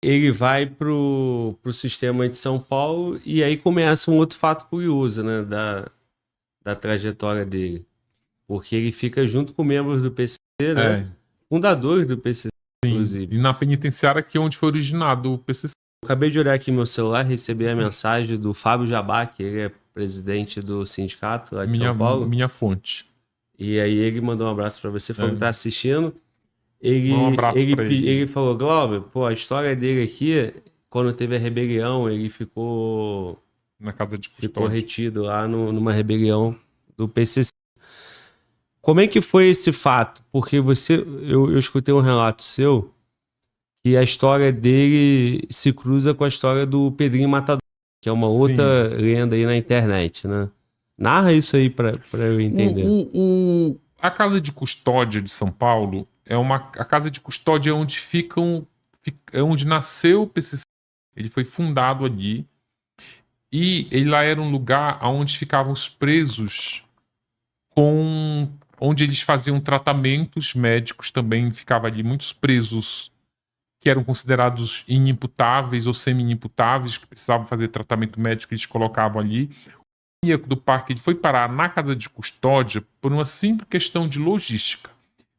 ele vai pro sistema de São Paulo e aí começa um outro fato curioso, né, da trajetória dele. Porque ele fica junto com membros do PCC, né, fundadores do PCC, inclusive. E na penitenciária que é onde foi originado o PCC. Eu acabei de olhar aqui no meu celular, recebi a mensagem do Fábio Jabá, que ele é presidente do sindicato lá de São Paulo. Minha fonte. E aí ele mandou um abraço para você, falou que tá assistindo. Um abraço pra ele. Ele falou, Glauber, pô, a história dele aqui, quando teve a rebelião, ele ficou na casa de custódia. Ficou retido lá numa rebelião do PCC. Como é que foi esse fato? Porque eu escutei um relato seu que a história dele se cruza com a história do Pedrinho Matador, que é uma outra lenda aí na internet, né? Narra isso aí pra eu entender. A casa de custódia de São Paulo a casa de custódia é onde é onde nasceu o PCC. Ele foi fundado ali e ele lá era um lugar onde ficavam os presos onde eles faziam tratamentos médicos também. Ficava ali muitos presos que eram considerados inimputáveis ou semi-inimputáveis, que precisavam fazer tratamento médico, eles colocavam ali. O maníaco do parque ele foi parar na casa de custódia por uma simples questão de logística.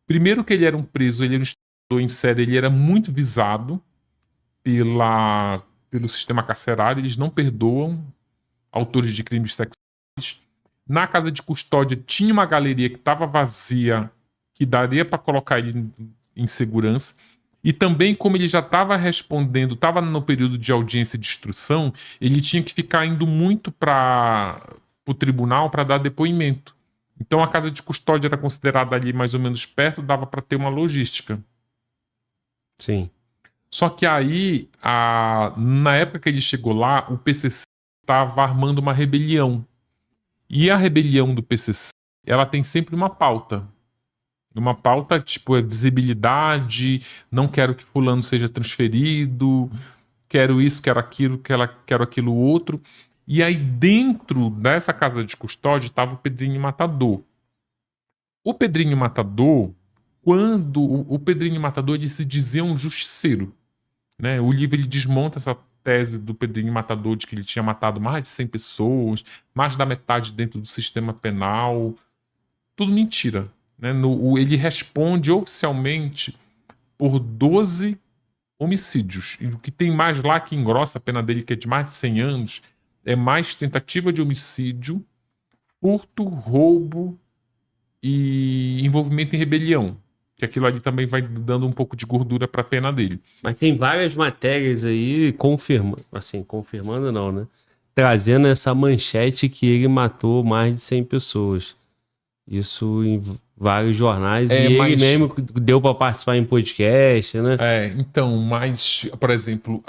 Primeiro que ele era um preso, ele era um estuprador em série, ele era muito visado pelo sistema carcerário, eles não perdoam autores de crimes sexuais. Na casa de custódia tinha uma galeria que estava vazia, que daria para colocar ele em segurança. E também, como ele já estava respondendo, estava no período de audiência de instrução, ele tinha que ficar indo muito para o tribunal para dar depoimento. Então a casa de custódia era considerada ali mais ou menos perto, dava para ter uma logística. Sim. Só que aí, na época que ele chegou lá, o PCC estava armando uma rebelião. E a rebelião do PCC, ela tem sempre uma pauta. Uma pauta, tipo, é visibilidade, não quero que fulano seja transferido, quero isso, quero aquilo, quero aquilo outro. E aí dentro dessa casa de custódia estava o Pedrinho Matador. O Pedrinho Matador, o Pedrinho Matador ele se dizia um justiceiro, né? O livro ele desmonta essa tese do Pedrinho Matador de que ele tinha matado mais de 100 pessoas, mais da metade dentro do sistema penal. Tudo mentira. Né? Ele responde oficialmente por 12 homicídios. E o que tem mais lá que engrossa a pena dele, que é de mais de 100 anos, é mais tentativa de homicídio, furto, roubo e envolvimento em rebelião. Que aquilo ali também vai dando um pouco de gordura para a pena dele. Mas tem várias matérias aí confirmando não, né? Trazendo essa manchete que ele matou mais de 100 pessoas. Isso em vários jornais e ele mesmo deu para participar em podcast, né? Então, mas, por exemplo,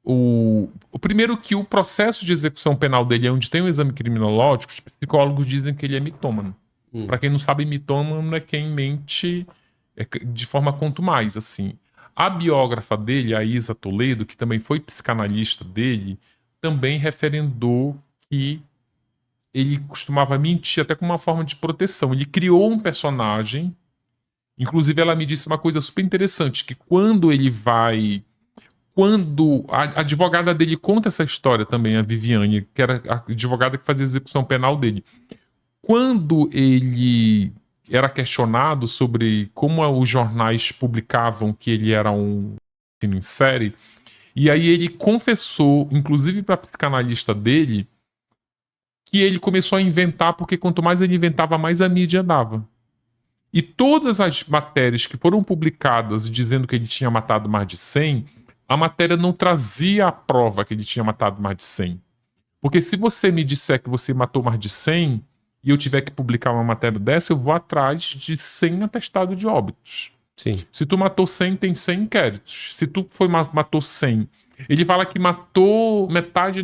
o primeiro que o processo de execução penal dele é onde tem um exame criminológico, os psicólogos dizem que ele é mitômano. Para quem não sabe, mitômano é quem mente de forma quanto mais, assim. A biógrafa dele, a Isa Toledo, que também foi psicanalista dele, também referendou que ele costumava mentir até como uma forma de proteção. Ele criou um personagem. Inclusive, ela me disse uma coisa super interessante, que quando a advogada dele conta essa história também, a Viviane, que era a advogada que fazia a execução penal dele. Quando ele era questionado sobre como os jornais publicavam que ele era um assassino em série, e aí ele confessou, inclusive para a psicanalista dele, que ele começou a inventar, porque quanto mais ele inventava, mais a mídia dava. E todas as matérias que foram publicadas dizendo que ele tinha matado mais de 100, a matéria não trazia a prova que ele tinha matado mais de 100. Porque se você me disser que você matou mais de 100 e eu tiver que publicar uma matéria dessa, eu vou atrás de 100 atestados de óbitos. Sim. Se tu matou 100, tem 100 inquéritos. Se tu matou 100, ele fala que matou metade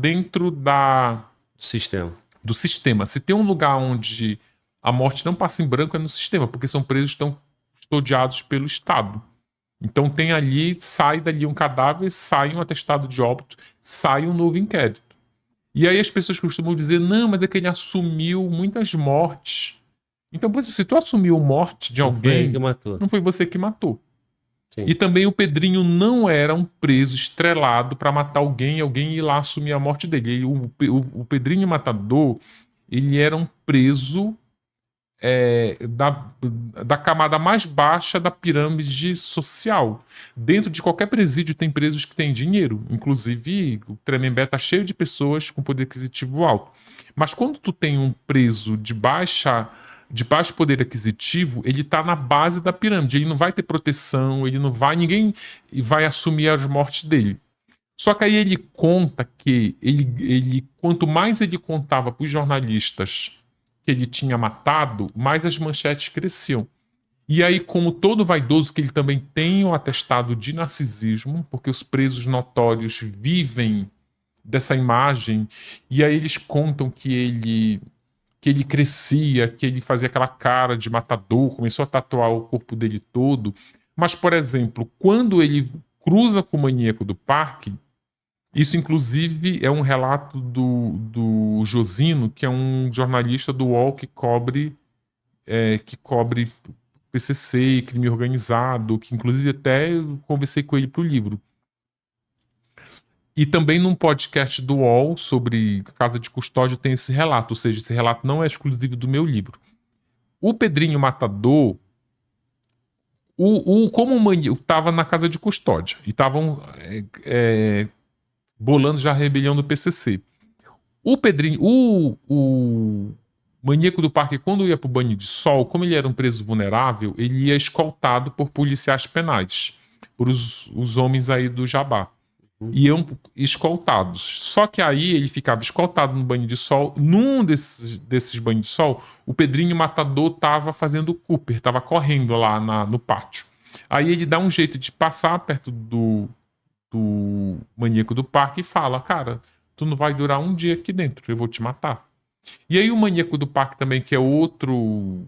dentro do sistema. Se tem um lugar onde a morte não passa em branco, é no sistema, porque são presos que estão custodiados pelo Estado. Então tem ali, sai dali um cadáver, sai um atestado de óbito, sai um novo inquérito. E aí as pessoas costumam dizer, não, mas é que ele assumiu muitas mortes. Então, se tu assumiu morte de alguém, não foi você que matou. Sim. E também o Pedrinho não era um preso estrelado para matar alguém e alguém ir lá assumir a morte dele. O Pedrinho Matador, ele era um preso da camada mais baixa da pirâmide social. Dentro de qualquer presídio tem presos que têm dinheiro. Inclusive, o Tremembé está cheio de pessoas com poder aquisitivo alto. Mas quando tu tem um preso de baixo poder aquisitivo, ele está na base da pirâmide. Ele não vai ter proteção, ninguém vai assumir as mortes dele. Só que aí ele conta que quanto mais ele contava para os jornalistas que ele tinha matado, mais as manchetes cresciam. E aí, como todo vaidoso, que ele também tem o atestado de narcisismo, porque os presos notórios vivem dessa imagem, e aí eles contam que ele crescia, que ele fazia aquela cara de matador, começou a tatuar o corpo dele todo. Mas, por exemplo, quando ele cruza com o maníaco do parque, isso, inclusive, é um relato do Josino, que é um jornalista do UOL que cobre PCC e crime organizado, que, inclusive, até conversei com ele para o livro. E também num podcast do UOL sobre casa de custódia tem esse relato, ou seja, esse relato não é exclusivo do meu livro. O Pedrinho Matador, como o maníaco estava na casa de custódia e estavam bolando já a rebelião do PCC. O Pedrinho, o maníaco do parque, quando ia para o banho de sol, como ele era um preso vulnerável, ele ia escoltado por policiais penais, por os homens aí do Jabá. Iam escoltados. Só que aí ele ficava escoltado no banho de sol. Num desses banhos de sol, o Pedrinho Matador estava fazendo o Cooper, estava correndo lá no pátio. Aí ele dá um jeito de passar perto do maníaco do parque e fala: cara, tu não vai durar um dia aqui dentro, eu vou te matar. E aí o maníaco do parque também, que é outro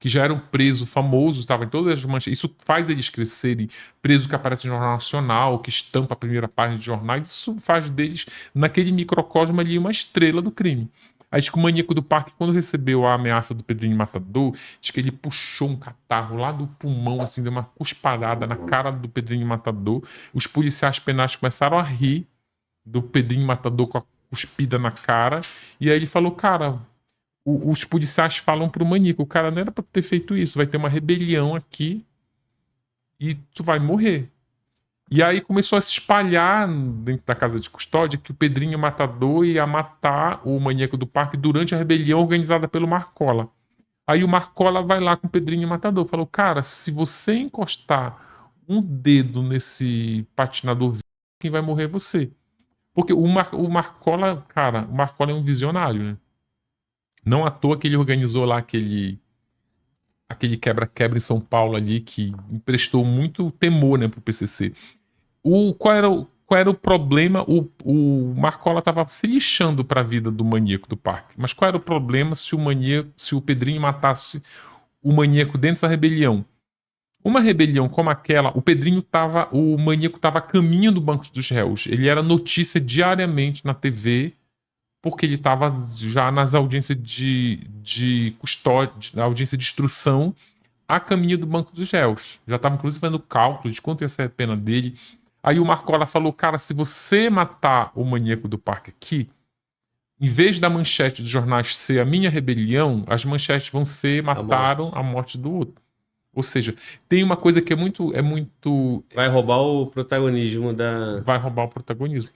que já era um preso famoso, estava em todas as manchetes. Isso faz eles crescerem. Preso que aparece no Jornal Nacional, que estampa a primeira página de jornais, isso faz deles, naquele microcosmo ali, uma estrela do crime. Aí diz que o maníaco do parque, quando recebeu a ameaça do Pedrinho Matador, diz que ele puxou um catarro lá do pulmão, assim, deu uma cusparada na cara do Pedrinho Matador. Os policiais penais começaram a rir do Pedrinho Matador com a cuspida na cara. E aí ele falou: cara, os policiais falam pro maníaco: o cara não era pra ter feito isso, vai ter uma rebelião aqui e tu vai morrer. E aí começou a se espalhar dentro da casa de custódia que o Pedrinho Matador ia matar o maníaco do parque durante a rebelião organizada pelo Marcola. Aí o Marcola vai lá com o Pedrinho Matador, falou: cara, se você encostar um dedo nesse patinador, quem vai morrer é você. Porque o Marcola, cara, o Marcola é um visionário, né? Não à toa que ele organizou lá aquele quebra-quebra em São Paulo ali, que emprestou muito temor, né, pro PCC. Qual era o problema? O Marcola estava se lixando para a vida do maníaco do parque. Mas qual era o problema se o Pedrinho matasse o maníaco dentro da rebelião? Uma rebelião como aquela, o maníaco estava a caminho do banco dos réus. Ele era notícia diariamente na TV, porque ele estava já nas audiências de custódia, na audiência de instrução, a caminho do banco dos réus. Já estava, inclusive, fazendo cálculo de quanto ia ser a pena dele. Aí o Marcola falou: cara, se você matar o maníaco do parque aqui, em vez da manchete dos jornais ser a minha rebelião, as manchetes vão ser mataram a morte do outro. Ou seja, tem uma coisa que é muito... Vai roubar o protagonismo da... Vai roubar o protagonismo.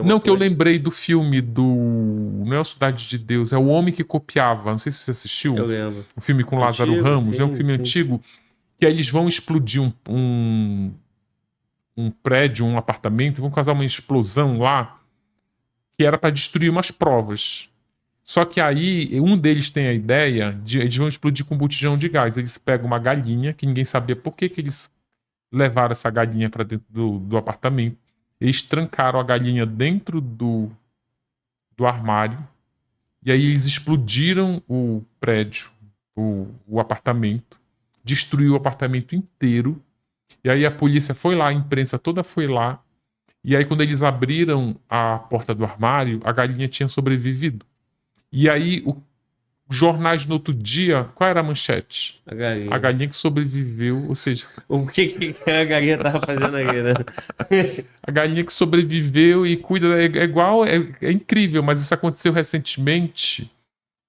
Não, que eu lembrei do filme do... Não é a Cidade de Deus, é O Homem que Copiava. Não sei se você assistiu. Eu lembro. Um filme com Lázaro Ramos. É um filme antigo. Que aí eles vão explodir um prédio, um apartamento, vão causar uma explosão lá, que era para destruir umas provas. Só que aí, um deles tem a ideia de eles vão explodir com um botijão de gás. Eles pegam uma galinha, que ninguém sabia por que eles levaram essa galinha para dentro do apartamento. Eles trancaram a galinha dentro do armário. E aí eles explodiram o prédio, o apartamento. Destruiu o apartamento inteiro. E aí a polícia foi lá, a imprensa toda foi lá. E aí quando eles abriram a porta do armário, a galinha tinha sobrevivido. E aí jornais no outro dia, qual era a manchete? A galinha. A galinha que sobreviveu, ou seja... O que a galinha tava fazendo aqui, né? A galinha que sobreviveu e cuida, é igual, é incrível, mas isso aconteceu recentemente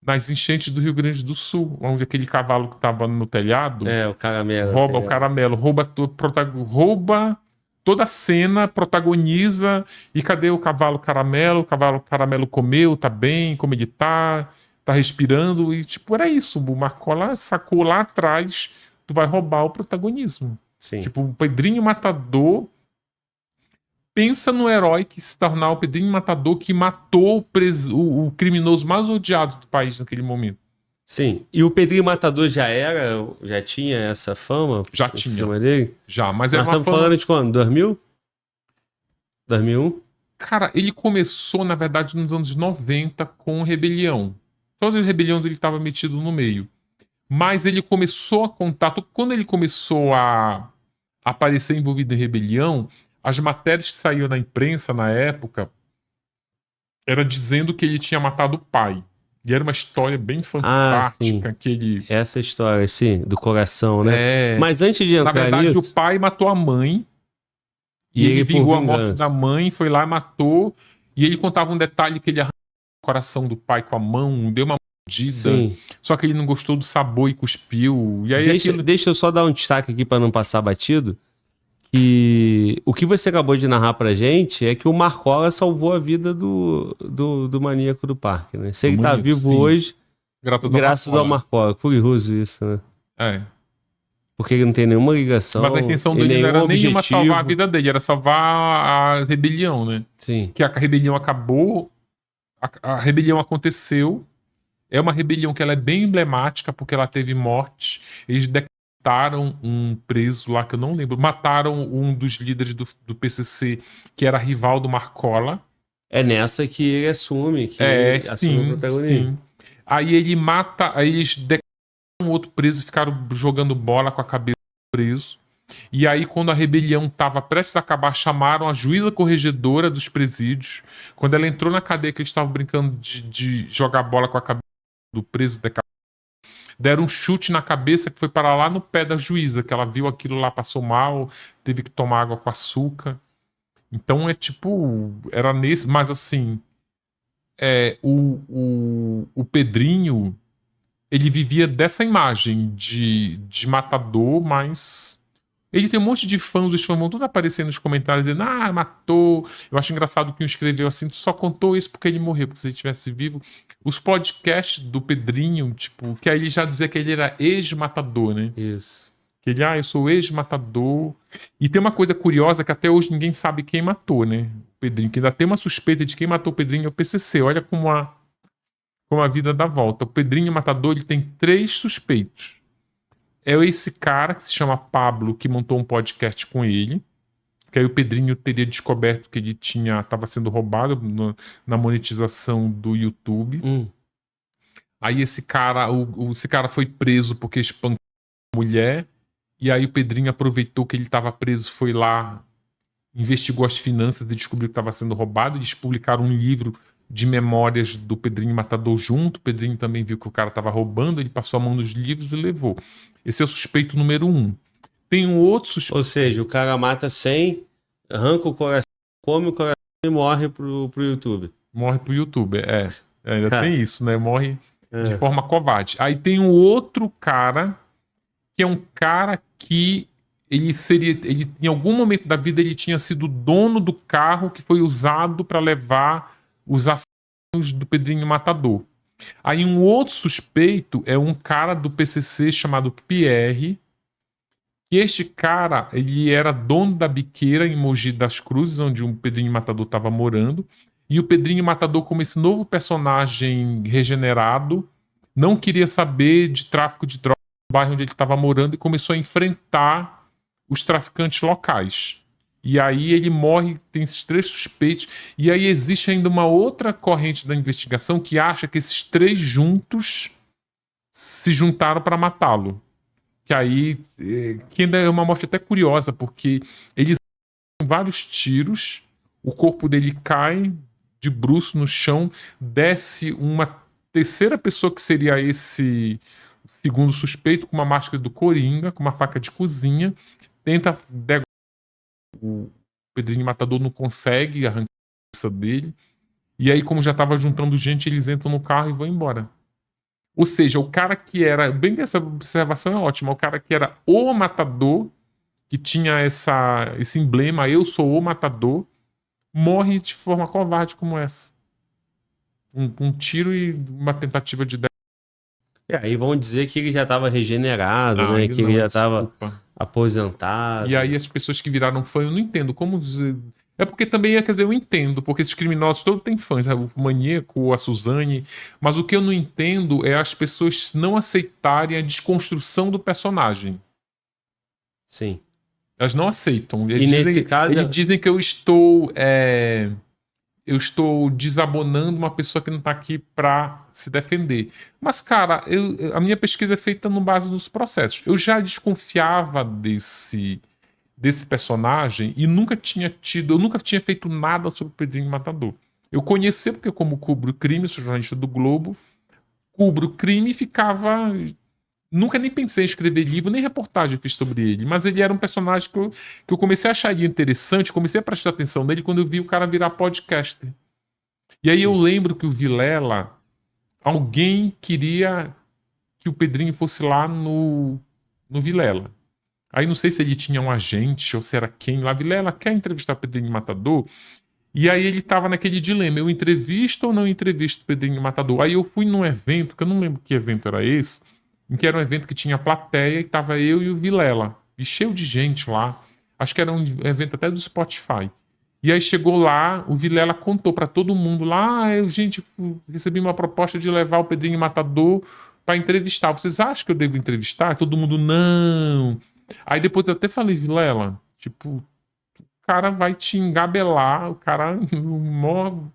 nas enchentes do Rio Grande do Sul, onde aquele cavalo que estava no telhado O caramelo. rouba o caramelo, rouba toda a cena, protagoniza, e cadê o cavalo caramelo? O cavalo caramelo comeu, tá bem, como ele tá respirando, e tipo, era isso, o Marcola sacou lá atrás, tu vai roubar o protagonismo. Sim. Tipo, o Pedrinho Matador pensa no herói que se tornar o Pedrinho Matador que matou o criminoso mais odiado do país naquele momento. Sim. E o Pedrinho Matador já tinha essa fama? Já em tinha. cima dele? Já, mas Nós era uma estamos fama... falando de quando? 2000? 2001? Cara, ele começou, na verdade, nos anos 90 com Rebelião. Todas as rebeliões ele estava metido no meio. Mas ele começou a contar... Quando ele começou a aparecer envolvido em rebelião, as matérias que saíam na imprensa na época era dizendo que ele tinha matado o pai. E era uma história bem fantástica. Que ele... Essa história, sim, do coração, né? Mas antes de entrar na verdade, nisso... o pai matou a mãe. E ele vingou a morte da mãe, foi lá e matou. E ele contava um detalhe que ele arrancou o coração do pai com a mão, deu uma mordida. Sim. Só que ele não gostou do sabor e cuspiu. E aí deixa eu só dar um destaque aqui para não passar batido. Que o que você acabou de narrar pra gente é que o Marcola salvou a vida do maníaco do parque, né? Se ele tá vivo hoje, graças ao Marcola. Curioso isso, né? É. Porque ele não tem nenhuma ligação. Mas a intenção dele não era nenhuma salvar a vida dele, era salvar a rebelião, né? Sim. Que a rebelião acabou, a rebelião aconteceu. É uma rebelião que ela é bem emblemática, porque ela teve morte. Eles mataram um preso lá, que eu não lembro. Mataram um dos líderes do PCC, que era rival do Marcola. É nessa que ele assume, assume o protagonismo. Sim. Aí ele mata, aí eles um outro preso e ficaram jogando bola com a cabeça do preso. E aí, quando a rebelião estava prestes a acabar, chamaram a juíza corregedora dos presídios. Quando ela entrou na cadeia, que eles estavam brincando de jogar bola com a cabeça do preso, deram um chute na cabeça que foi para lá no pé da juíza, que ela viu aquilo lá, passou mal, teve que tomar água com açúcar. Então é tipo, era nesse, mas assim, o Pedrinho, ele vivia dessa imagem de matador, mas ele tem um monte de fãs, os fãs vão tudo aparecer nos comentários dizendo, matou. Eu acho engraçado que um escreveu assim, tu só contou isso porque ele morreu, porque se ele estivesse vivo. Os podcasts do Pedrinho, tipo, que aí ele já dizia que ele era ex-matador, né? Isso. Que ele, eu sou ex-matador. E tem uma coisa curiosa que até hoje ninguém sabe quem matou, né? O Pedrinho, que ainda tem uma suspeita de quem matou o Pedrinho é o PCC. Olha como a vida dá volta. O Pedrinho Matador, ele tem 3 suspeitos. É esse cara que se chama Pablo, que montou um podcast com ele. Que aí o Pedrinho teria descoberto que ele estava sendo roubado na monetização do YouTube. Aí esse cara foi preso porque espancou a mulher. E aí o Pedrinho aproveitou que ele estava preso, foi lá, investigou as finanças e descobriu que estava sendo roubado. Eles publicaram um livro de memórias do Pedrinho Matador junto. O Pedrinho também viu que o cara estava roubando, ele passou a mão nos livros e levou. Esse é o suspeito número 1. Tem um outro suspeito. Ou seja, o cara mata 100, arranca o coração, come o coração e morre pro YouTube. Morre pro YouTube, ainda tem isso, né? Morre de forma covarde. Aí tem um outro cara, que é um cara que ele em algum momento da vida ele tinha sido dono do carro que foi usado para levar os assassinos do Pedrinho Matador. Aí um outro suspeito é um cara do PCC chamado Pierre, que este cara, ele era dono da biqueira em Mogi das Cruzes, onde o Pedrinho Matador estava morando, e o Pedrinho Matador, como esse novo personagem regenerado, não queria saber de tráfico de drogas no bairro onde ele estava morando e começou a enfrentar os traficantes locais. E aí ele morre, tem esses 3 suspeitos. E aí existe ainda uma outra corrente da investigação que acha que esses 3 juntos se juntaram para matá-lo. Que aí, que ainda é uma morte até curiosa, porque eles dão vários tiros, o corpo dele cai de bruço no chão, desce uma terceira pessoa que seria esse segundo suspeito, com uma máscara do Coringa, com uma faca de cozinha, tenta degollar o Pedrinho Matador, não consegue arrancar a cabeça dele. E aí, como já estava juntando gente, eles entram no carro e vão embora. Ou seja, o cara que era... Bem que essa observação é ótima. O cara que era o matador, que tinha esse emblema, eu sou o matador, morre de forma covarde como essa. Um tiro e uma tentativa de... Aí vão dizer que ele já estava regenerado, né? Que ele já estava aposentado. E aí as pessoas que viraram fã, eu não entendo como... É porque também, quer dizer, eu entendo, porque esses criminosos todos têm fãs, o Maníaco, a Suzane, mas o que eu não entendo é as pessoas não aceitarem a desconstrução do personagem. Sim. Elas não aceitam. Eles dizem que eu estou desabonando uma pessoa que não está aqui para se defender. Mas, cara, a minha pesquisa é feita no base dos processos. Eu já desconfiava desse personagem e eu nunca tinha feito nada sobre o Pedrinho Matador. Eu conheci porque, como cubro crime, sou jornalista do Globo, cubro crime e ficava... Nunca nem pensei em escrever livro, nem reportagem fiz sobre ele, mas ele era um personagem que eu comecei a achar ele interessante, comecei a prestar atenção nele quando eu vi o cara virar podcaster. E aí eu lembro que o Vilela, alguém queria que o Pedrinho fosse lá no Vilela. Aí não sei se ele tinha um agente ou se era quem lá. Vilela quer entrevistar Pedrinho Matador? E aí ele tava naquele dilema. Eu entrevisto ou não entrevisto Pedrinho Matador? Aí eu fui num evento, que eu não lembro que evento era esse, em que era um evento que tinha plateia e tava eu e o Vilela. E cheio de gente lá. Acho que era um evento até do Spotify. E aí chegou lá, o Vilela contou pra todo mundo lá, gente, recebi uma proposta de levar o Pedrinho Matador pra entrevistar. Vocês acham que eu devo entrevistar? Todo mundo, não... Aí depois eu até falei, Vilela, tipo, o cara vai te engabelar, o cara...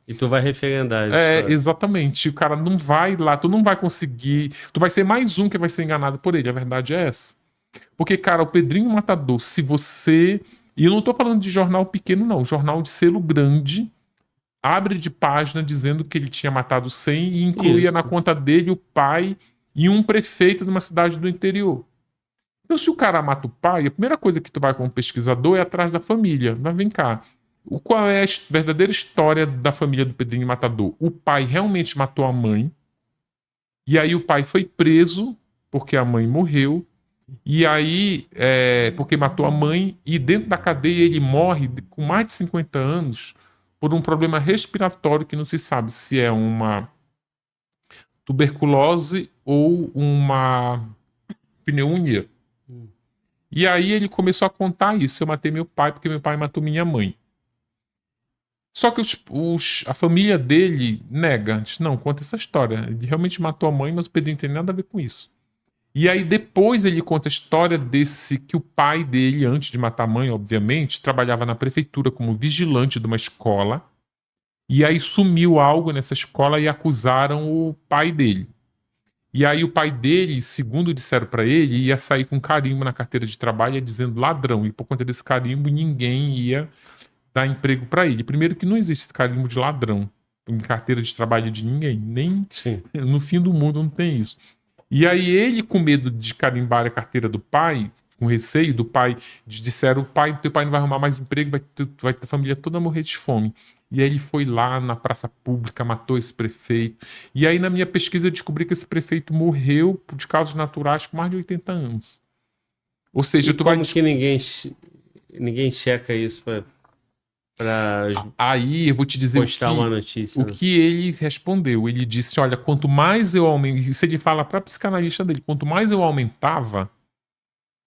E tu vai referendar. Exatamente, o cara não vai lá, tu não vai conseguir, tu vai ser mais um que vai ser enganado por ele, a verdade é essa. Porque, cara, o Pedrinho Matador, se você... E eu não tô falando de jornal pequeno, não, jornal de selo grande, abre de página dizendo que ele tinha matado 100 e incluía na conta dele o pai e um prefeito de uma cidade do interior. Então, se o cara mata o pai, a primeira coisa que tu vai como pesquisador é atrás da família. Mas vem cá, qual é a verdadeira história da família do Pedrinho Matador? O pai realmente matou a mãe, e aí o pai foi preso porque a mãe morreu, e aí, porque matou a mãe, e dentro da cadeia ele morre com mais de 50 anos por um problema respiratório que não se sabe se é uma tuberculose ou uma pneumonia. E aí ele começou a contar isso. Eu matei meu pai porque meu pai matou minha mãe. Só que a família dele nega. Não, conta essa história. Ele realmente matou a mãe, mas o Pedrinho não tem nada a ver com isso. E aí depois ele conta a história que o pai dele, antes de matar a mãe, obviamente, trabalhava na prefeitura como vigilante de uma escola. E aí sumiu algo nessa escola e acusaram o pai dele. E aí o pai dele, segundo disseram pra ele, ia sair com carimbo na carteira de trabalho dizendo ladrão. E por conta desse carimbo, ninguém ia dar emprego pra ele. Primeiro que não existe esse carimbo de ladrão em carteira de trabalho de ninguém. Nem no fim do mundo não tem isso. E aí ele, com medo de carimbar a carteira do pai, com receio do pai, disseram, teu pai não vai arrumar mais emprego, vai ter a família toda morrer de fome. E aí ele foi lá na praça pública, matou esse prefeito. E aí na minha pesquisa eu descobri que esse prefeito morreu de causas naturais com mais de 80 anos. Ou seja, como que ninguém checa isso pra aí eu vou te dizer uma notícia, o que ele respondeu. Ele disse, olha, quanto mais eu aumentava, isso ele fala pra psicanalista dele, quanto mais eu aumentava,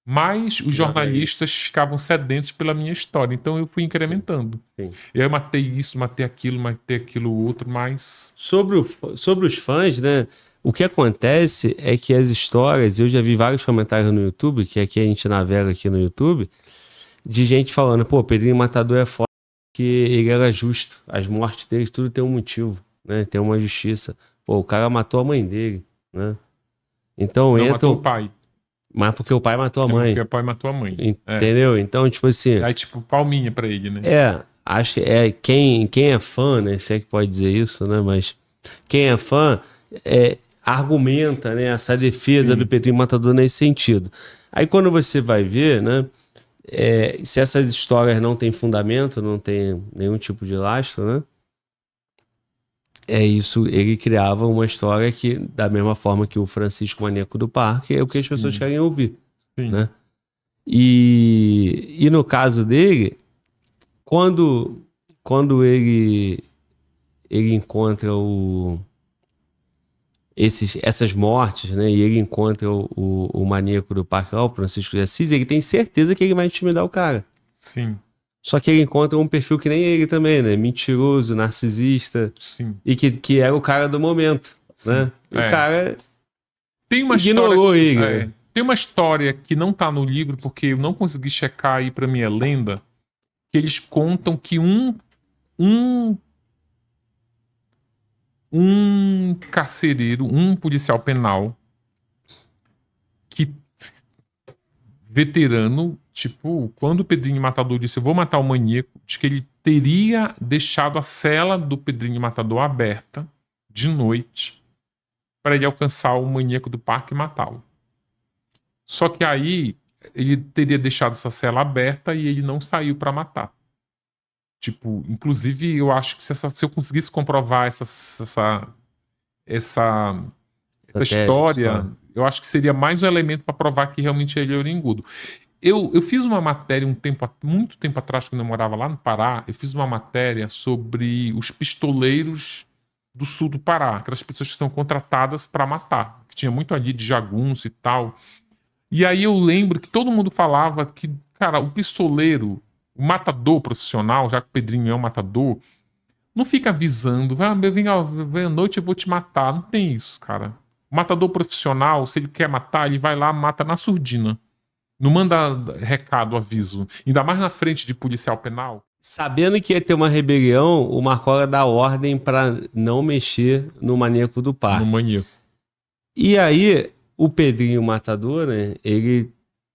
mais os jornalistas ficavam sedentos pela minha história. Então eu fui incrementando. Sim. Eu matei isso, matei aquilo outro, mas... Sobre os fãs, né? O que acontece é que as histórias, eu já vi vários comentários no YouTube, que aqui a gente navega aqui no YouTube, de gente falando, pô, Pedrinho Matador é foda porque ele era justo. As mortes dele, tudo tem um motivo, né? Tem uma justiça. Pô, o cara matou a mãe dele, né? Então não matou o pai. Mas porque o pai matou a mãe. Porque o pai matou a mãe. Entendeu? Então, tipo assim... Aí, tipo, palminha pra ele, né? Acho que quem é fã, né? Se é que pode dizer isso, né? Mas quem é fã, argumenta, né, essa defesa do Pedrinho Matador nesse sentido. Aí quando você vai ver, né, se essas histórias não têm fundamento, não tem nenhum tipo de lastro, né, isso, ele criava uma história que, da mesma forma que o Francisco Maníaco do Parque, é o que as pessoas querem ouvir, né? E no caso dele, quando ele encontra essas mortes, né? E ele encontra o maníaco do Parque, o Francisco de Assis, ele tem certeza que ele vai intimidar o cara. Sim. Só que ele encontra um perfil que nem ele também, né? Mentiroso, narcisista. Sim. E que era o cara do momento, né? E o cara tem uma ignorou história ele. Tem uma história que não tá no livro, porque eu não consegui checar aí pra minha lenda, que eles contam que um carcereiro, um policial penal, que veterano, tipo, quando o Pedrinho Matador disse eu vou matar o maníaco, diz que ele teria deixado a cela do Pedrinho Matador aberta de noite para ele alcançar o maníaco do parque e matá-lo. Só que aí ele teria deixado essa cela aberta e ele não saiu para matar. Tipo, inclusive eu acho que se eu conseguisse comprovar essa história, eu acho que seria mais um elemento para provar que realmente ele é oringudo. Eu fiz uma matéria muito tempo atrás, quando eu morava lá no Pará, eu fiz uma matéria sobre os pistoleiros do sul do Pará, aquelas pessoas que são contratadas para matar, que tinha muito ali de jagunço e tal. E aí eu lembro que todo mundo falava que, cara, o pistoleiro, o matador profissional, já que o Pedrinho é um matador, não fica avisando, vem à noite eu vou te matar. Não tem isso, cara. O matador profissional, se ele quer matar, ele vai lá, mata na surdina. Não manda recado, aviso. Ainda mais na frente de policial penal. Sabendo que ia ter uma rebelião, o Marcola dá ordem para não mexer no maníaco do parque. No maníaco. E aí, o Pedrinho Matador, né, ele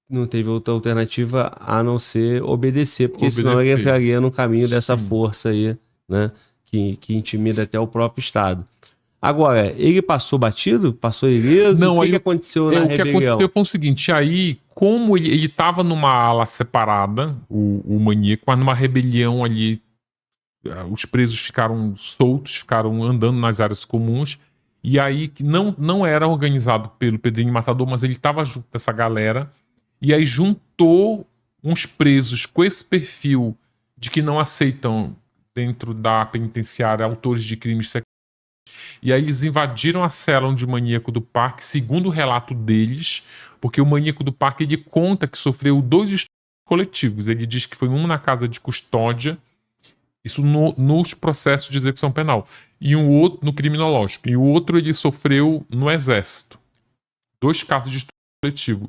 não teve outra alternativa a não ser obedecer, porque senão ele entraria no caminho dessa força aí, né, que intimida até o próprio Estado. Agora, ele passou batido? Passou ileso? Não, o que aconteceu na rebelião? O que aconteceu foi o seguinte, aí, como ele tava numa ala separada, o maníaco, mas numa rebelião ali, os presos ficaram soltos, ficaram andando nas áreas comuns, e aí não era organizado pelo Pedrinho Matador, mas ele tava junto dessa galera, e aí juntou uns presos com esse perfil de que não aceitam dentro da penitenciária autores de crimes sexuais. E aí eles invadiram a cela onde o maníaco do parque, segundo o relato deles, porque o maníaco do parque ele conta que sofreu 2 estupros coletivos. Ele diz que foi um na casa de custódia, isso nos processos de execução penal, e um outro no criminológico. E o outro ele sofreu no exército. 2 casos de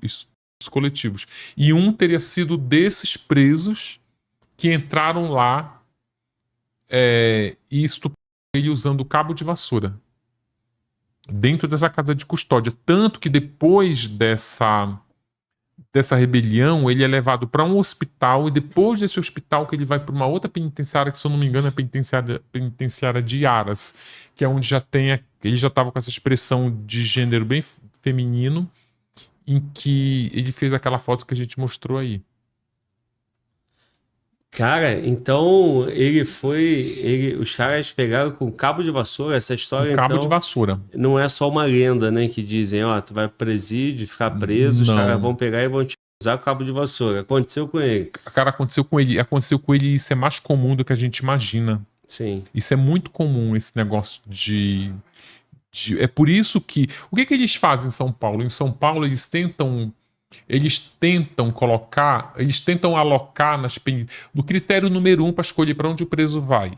estupros coletivos. E um teria sido desses presos que entraram lá e estupraram ele usando o cabo de vassoura dentro dessa casa de custódia. Tanto que depois dessa rebelião, ele é levado para um hospital, e depois desse hospital que ele vai para uma outra penitenciária, que se eu não me engano é a penitenciária de Aras, que é onde ele já estava com essa expressão de gênero bem feminino, em que ele fez aquela foto que a gente mostrou aí. Cara, então os caras pegaram com cabo de vassoura essa história, cabo então, de vassoura. Não é só uma lenda, né, que dizem, tu vai pro presídio, ficar preso, os caras vão pegar e vão te usar o cabo de vassoura. Aconteceu com ele. Cara, aconteceu com ele e isso é mais comum do que a gente imagina. Sim. Isso é muito comum, esse negócio é por isso que... O que eles fazem em São Paulo? Em São Paulo eles tentam alocar no critério número 1 para escolher para onde o preso vai,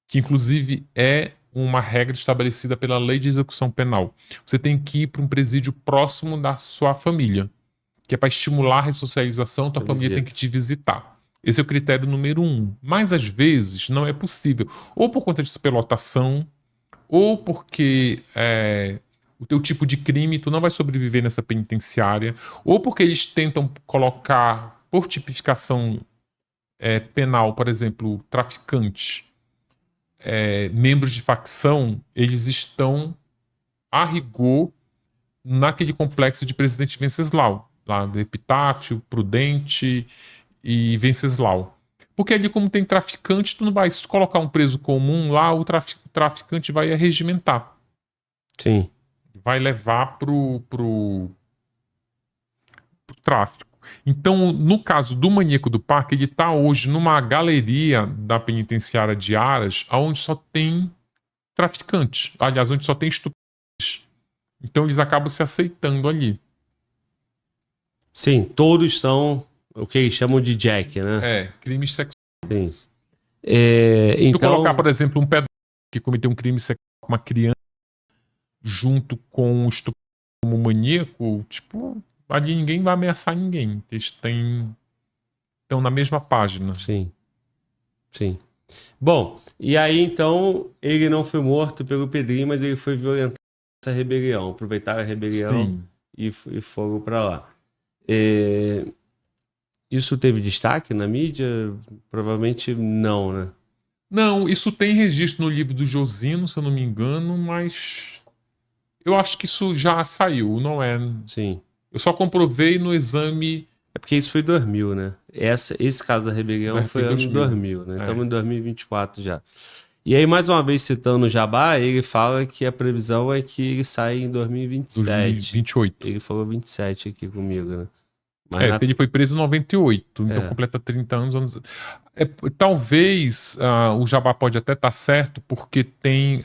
que inclusive é uma regra estabelecida pela Lei de Execução Penal. Você tem que ir para um presídio próximo da sua família, que é para estimular a ressocialização, tua família tem que te visitar. Esse é o critério número 1. Mas às vezes não é possível, ou por conta de superlotação, ou porque o teu tipo de crime, tu não vai sobreviver nessa penitenciária, ou porque eles tentam colocar, por tipificação penal, por exemplo, traficantes, membros de facção, eles estão a rigor, naquele complexo de Presidente Venceslau, lá do Epitáfio, Prudente e Venceslau. Porque ali, como tem traficante, tu não vai, se tu colocar um preso comum lá, o traficante vai arregimentar. Sim. Vai levar pro tráfico. Então, no caso do Maníaco do Parque, ele está hoje numa galeria da penitenciária de Aras, onde só tem traficante. Aliás, onde só tem estudantes. Então, eles acabam se aceitando ali. Sim, todos são o que eles chamam de Jack, né? Crimes sexuais. Sim. Se tu Então, colocar, por exemplo, um pedófilo que cometeu um crime sexual com uma criança junto com o estupro como maníaco, tipo, ali ninguém vai ameaçar ninguém. Eles estão na mesma página. sim. Sim. Bom, e aí então ele não foi morto pelo Pedrinho, mas ele foi violentado nessa rebelião. Aproveitaram a rebelião e foram para lá. Isso teve destaque na mídia? Provavelmente não, né? Não, isso tem registro no livro do Josino, se eu não me engano, mas eu acho que isso já saiu, não é? Sim. Eu só comprovei no exame. É porque isso foi 2000, né? Esse caso da rebelião foi ano 2000, né? Estamos em 2024 já. E aí, mais uma vez citando o Jabá, ele fala que a previsão é que ele sai em 2027. 2028. Ele falou 27 aqui comigo, né? Mas ele foi preso em 98, então completa 30 anos. Talvez o Jabá pode até estar certo, porque tem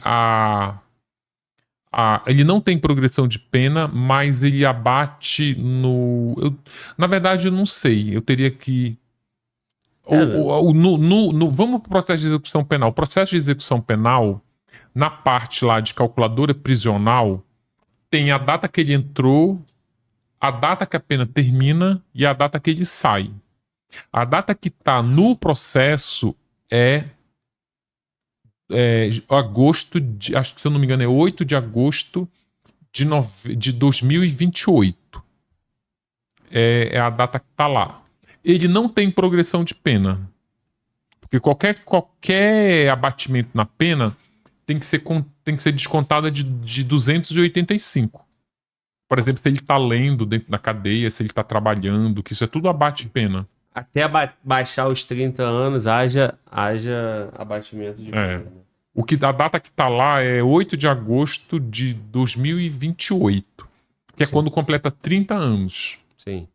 ele não tem progressão de pena, mas ele abate no... na verdade, eu não sei. Eu teria que... vamos para o processo de execução penal. O processo de execução penal, na parte lá de calculadora prisional, tem a data que ele entrou, a data que a pena termina e a data que ele sai. A data que está no processo é agosto, acho que se eu não me engano é 8 de agosto de 2028. É a data que está lá. Ele não tem progressão de pena. Porque qualquer abatimento na pena tem que ser descontada de 285. Por exemplo, se ele está lendo dentro da cadeia, se ele está trabalhando, que isso é tudo abate pena. Até baixar os 30 anos, haja abatimento de pena. A data que está lá é 8 de agosto de 2028, que é quando completa 30 anos. Sim.